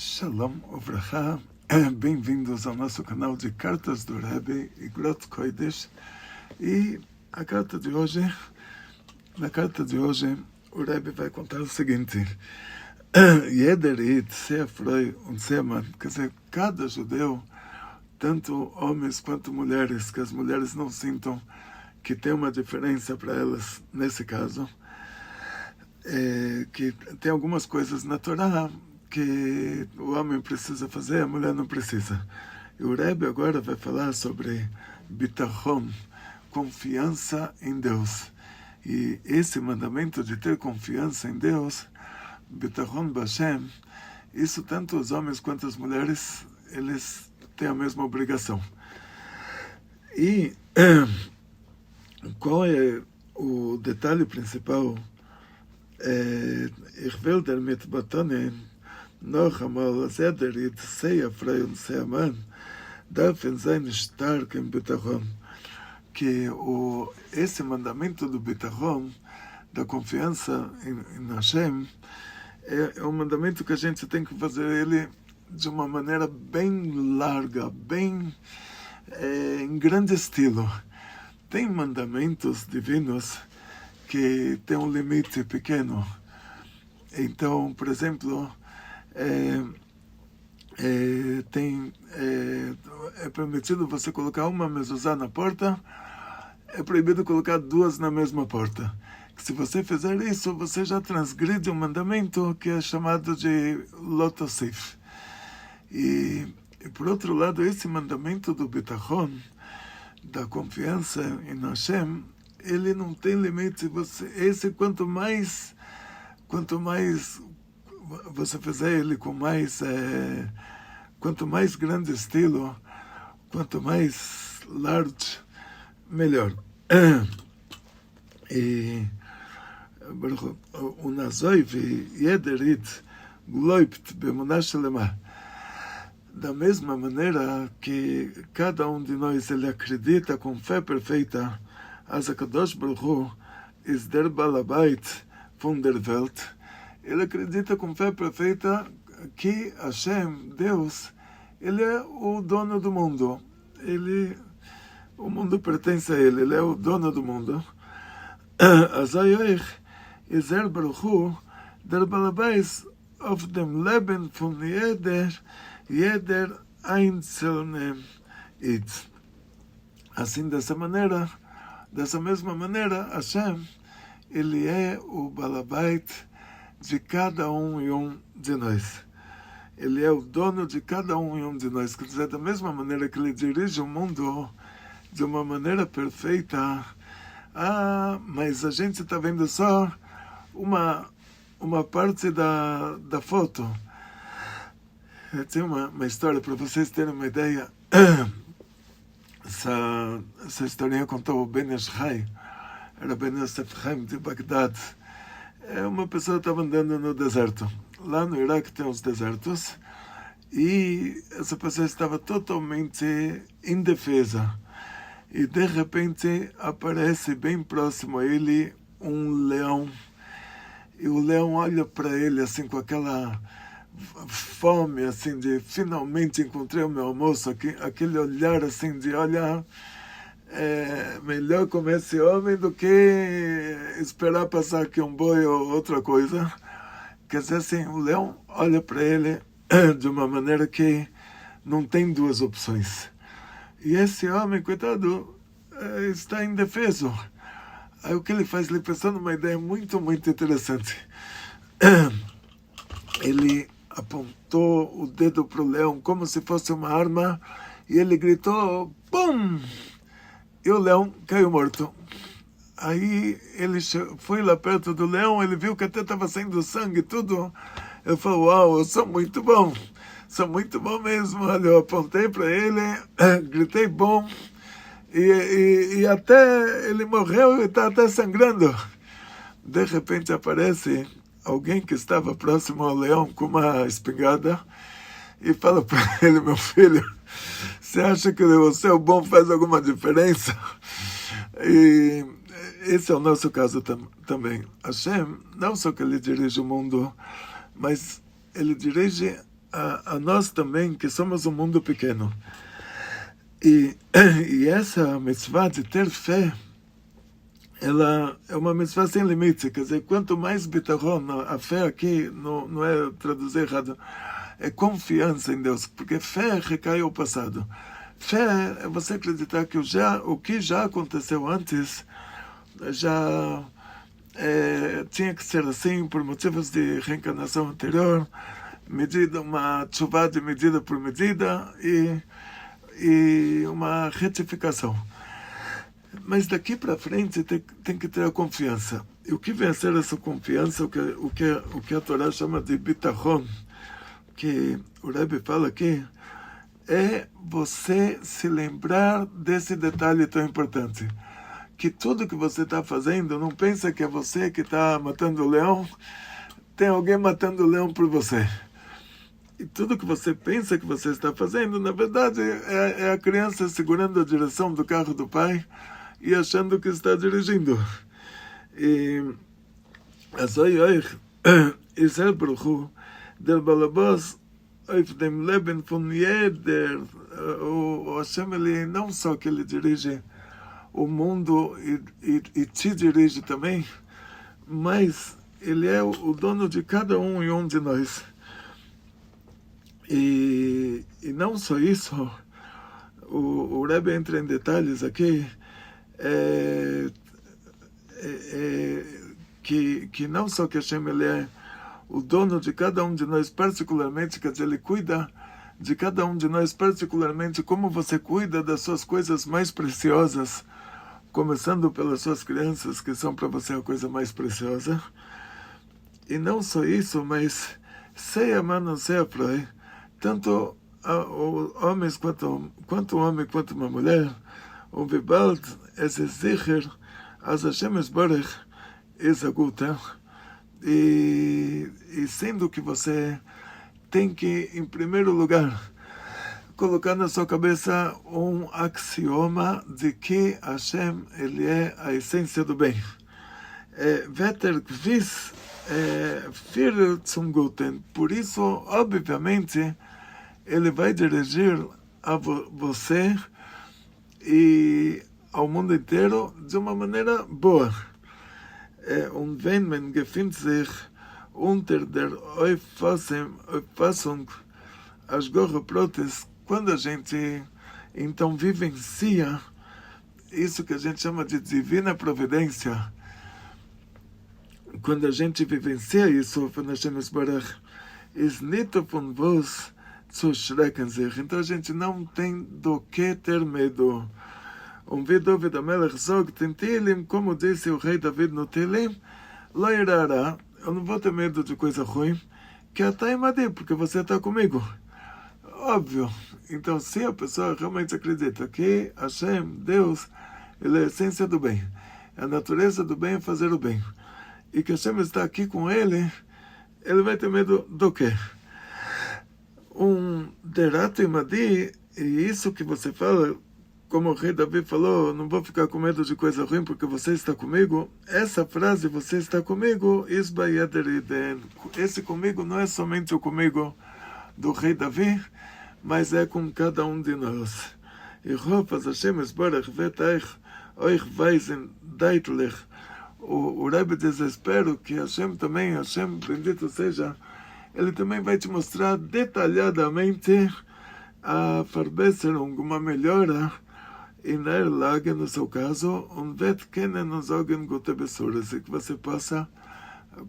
Shalom Uvracha, bem-vindos ao nosso canal de Cartas do Rebbe e Grot Kodesh. E na carta de hoje, o Rebbe vai contar o seguinte: Jeder Yid, sehr frei und sehr Mann, quer dizer, cada judeu, tanto homens quanto mulheres, que as mulheres não sintam que tem uma diferença para elas nesse caso, que tem algumas coisas na Torá que o homem precisa fazer, a mulher não precisa. E o Rebbe agora vai falar sobre bitachon, confiança em Deus. E esse mandamento de ter confiança em Deus, bitachon b'Hashem, isso tanto os homens quanto as mulheres, eles têm a mesma obrigação. E qual é o detalhe principal? Ich will damit betonen, noch einmal, als der Yid sehr frei und sehr Mann, darf sein stark im Bitachon, que esse mandamento do Bitachon, da confiança em Hashem, é um mandamento que a gente tem que fazer ele de uma maneira bem larga, bem em grande estilo. Tem mandamentos divinos que tem um limite pequeno. Então, por exemplo, é permitido você colocar uma mezuzá na porta, é proibido colocar duas na mesma porta. Se você fizer isso, você já transgride um mandamento que é chamado de lotosif. E por outro lado, esse mandamento do bitachon, da confiança em Hashem, ele não tem limite. Quanto mais você fizer ele com quanto mais grande estilo, quanto mais large, melhor. E o Nazoiv Jeder Yid gläubt beemunah shelema. Da mesma maneira que cada um de nós ele acredita com fé perfeita, as HaKadosh Baruch Hu is der Balabait von der Welt. Ele acredita com fé perfeita que Hashem, Deus, ele é o dono do mundo. O mundo pertence a ele, ele é o dono do mundo. Azayoich is der Baruch Hu der Balabait of dem Leben von jeder einzelne Yid. Assim, dessa mesma maneira, Hashem, ele é o Balabait de cada um e um de nós. Ele é o dono de cada um e um de nós. Quer dizer, da mesma maneira que ele dirige o mundo de uma maneira perfeita, mas a gente está vendo só uma parte da foto. Tem uma história para vocês terem uma ideia. Essa historinha contou o Ben Yashai, era Ben Yosef Chaim de Bagdad. Uma pessoa estava andando no deserto. Lá no Iraque tem os desertos. E essa pessoa estava totalmente indefesa. E de repente aparece bem próximo a ele um leão. E o leão olha para ele assim com aquela fome, assim, de finalmente encontrei o meu almoço, aquele olhar assim de olha, melhor comer esse homem do que esperar passar aqui um boi ou outra coisa. Quer dizer assim, o leão olha para ele de uma maneira que não tem duas opções. E esse homem, coitado, está indefeso. Aí o que ele faz? Ele pensou numa ideia muito, muito interessante. Ele apontou o dedo para o leão como se fosse uma arma e ele gritou, pum! E o leão caiu morto. Aí ele foi lá perto do leão, ele viu que até estava saindo sangue e tudo. Ele falou, uau, eu sou muito bom mesmo. Olha, eu apontei para ele, gritei bom, e até ele morreu e está até sangrando. De repente aparece alguém que estava próximo ao leão com uma espingarda e fala para ele, meu filho, você acha que você é o bom faz alguma diferença? E esse é o nosso caso também. Hashem, não só que ele dirige o mundo, mas ele dirige a nós também, que somos um mundo pequeno. E essa mitzvah de ter fé, ela é uma mitzvah sem limite. Quer dizer, quanto mais bitachon, a fé aqui não é traduzir errado, é confiança em Deus, porque fé recai ao passado. Fé é você acreditar que o que já aconteceu antes já tinha que ser assim por motivos de reencarnação anterior, uma chuva de medida por medida e uma retificação. Mas daqui para frente tem que ter a confiança. E o que vem a ser essa confiança, o que a Torá chama de bitachon, que o Rebbe fala aqui, é você se lembrar desse detalhe tão importante. Que tudo que você está fazendo, não pensa que é você que está matando o leão, tem alguém matando o leão por você. E tudo que você pensa que você está fazendo, na verdade, é a criança segurando a direção do carro do pai e achando que está dirigindo. E Israel Baruch Hu, der Balabos, auf dem Leben von jeder, o Hashem, ele não só que ele dirige o mundo e te dirige também, mas ele é o dono de cada um e um de nós. E não só isso, o Rebbe entra em detalhes aqui, que não só que Hashem ele é o dono de cada um de nós particularmente, quer dizer, ele cuida de cada um de nós particularmente, como você cuida das suas coisas mais preciosas, começando pelas suas crianças, que são para você a coisa mais preciosa. E não só isso, mas sei amar, não sei afroi, tanto homens quanto um homem quanto uma mulher, o Vibald, esse Zicher, as Hashem Esbarech, essa guta, e sendo que você tem que, em primeiro lugar, colocar na sua cabeça um axioma de que Hashem ele é a essência do bem. Vetter gewiss führt zum Guten. Por isso, obviamente, ele vai dirigir a você e ao mundo inteiro de uma maneira boa. Und wenn man befindet sich unter der Auffassung Ashgacha Protes, quando a gente então vivencia isso que a gente chama de divina providência, quando a gente vivencia isso, von Hashem Esbarach, ist nicht von was zu schrecken sich. Então a gente não tem do que ter medo. Wie David HaMelech sagt em Tehillim, como disse o rei David no Tehillim, Lo irará, eu não vou ter medo de coisa ruim, que até imadi, porque você está comigo. Óbvio. Então, se a pessoa realmente acredita que Hashem, Deus, ele é a essência do bem, a natureza do bem é fazer o bem, e que Hashem está aqui com ele vai ter medo do quê? Derato imadi, e isso que você fala, como o rei Davi falou, não vou ficar com medo de coisa ruim porque você está comigo. Essa frase, você está comigo, esse comigo não é somente o comigo do rei Davi, mas é com cada um de nós. E Rofas Hashem Esbarach Vetaich Oich Weisen Deitlich. O Rebbe diz, espero que Hashem também, Hashem, bendito seja, ele também vai te mostrar detalhadamente a verbesserung, uma melhora in der Lage, no seu caso, wird können nos sagen gute Bessuras, e que você possa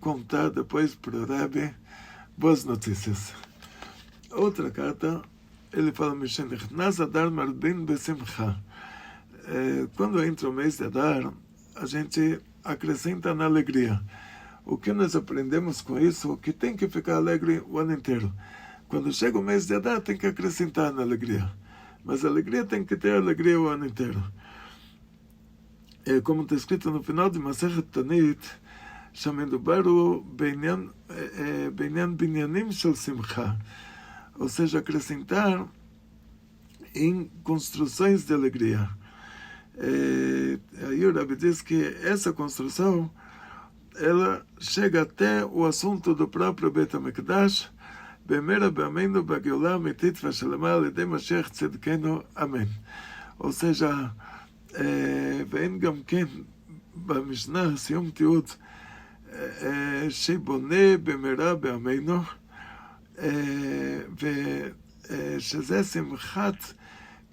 contar depois para o Rebbe boas notícias. Outra carta, ele fala, Mishenich Adar Marbin Besimcha. Quando entra o mês de Adar, a gente acrescenta na alegria. O que nós aprendemos com isso? Que tem que ficar alegre o ano inteiro. Quando chega o mês de Adar, tem que acrescentar na alegria. Mas a alegria tem que ter alegria o ano inteiro. Como está escrito no final de Masechet Tanit, chamando Baru Benyan Binyanim Shel Simcha. Ou seja, acrescentar em construções de alegria. Aí o Rebbe diz que essa construção ela chega até o assunto do próprio Beit HaMikdash, במהרה בימינו בגאולה האמיתית והשלמה על ידי משיח צדקנו, אמן. Ou seja, ואין גם כן במשנה סיום תיעוד שבונה במהרה בימינו, ושזה שמחת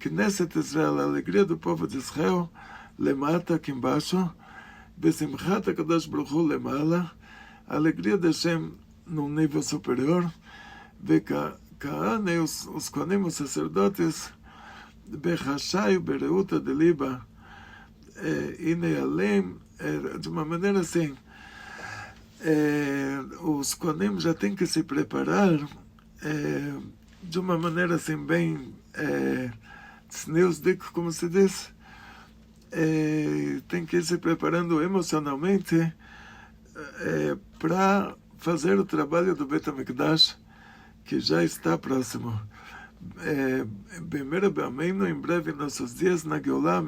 כנסת ישראל, אלגריה דפובה דסחהו למטה כמבשו, בשמחת הקדוש ברוך הוא למעלה, אלגריה דשם נוניבו סופריור, וכהנה וסכונים וססרדוטיס, בחשאי וברעותא דליבה, הנה além, de uma maneira assim, os conim já têm que se preparar de uma maneira assim bem tzniusdik, como se diz, tem que ir se preparando emocionalmente para fazer o trabalho do Bet HaMikdash, que já está próximo. Em breve, nossos dias na Geulah